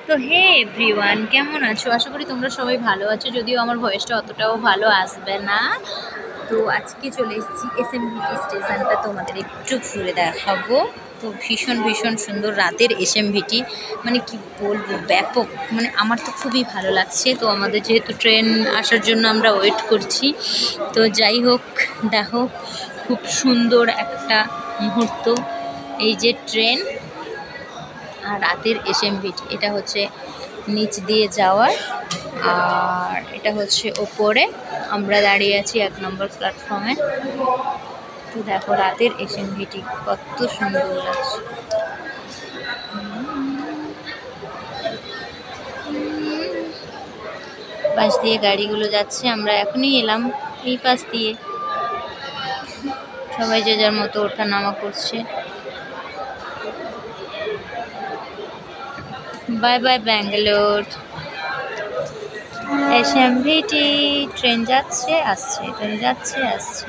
তো হে এভরিওয়ান, কেমন আছো? আশা করি তোমরা সবাই ভালো আছো, যদিও আমার ভয়েসটা অতটাও ভালো আসবে না। তো আজকে চলে এসেছি এসএমভিটি স্টেশনটা তোমাদের একটু ঘুরে দেখাবো। তো ভীষণ ভীষণ সুন্দর রাতের এসএমভিটি, মানে কি বলবো, ব্যাপক। মানে আমার তো খুবই ভালো লাগছে। তো আমাদের যেহেতু ট্রেন আসার জন্য আমরা ওয়েট করছি, তো যাই হোক, দেখো খুব সুন্দর একটা মুহূর্ত। এই যে ট্রেন আর রাতের এসএমভিটি, এটা হচ্ছে নিচ দিয়ে যাওয়ার, আর এটা হচ্ছে ওপরে। আমরা দাঁড়িয়ে আছি 1 নম্বর প্ল্যাটফর্মে। তো দেখো রাতের এসএমভিটি কত সুন্দর লাগছে। পাশ দিয়ে গাড়িগুলো যাচ্ছে, আমরা এখনই এলাম এই পাশ দিয়ে। সবাই যে যার মতো ওঠা নামা করছে। Bye bye Bangalore. SMVT train যাচ্ছে আসছে, ট্রেন যাচ্ছে আসছে।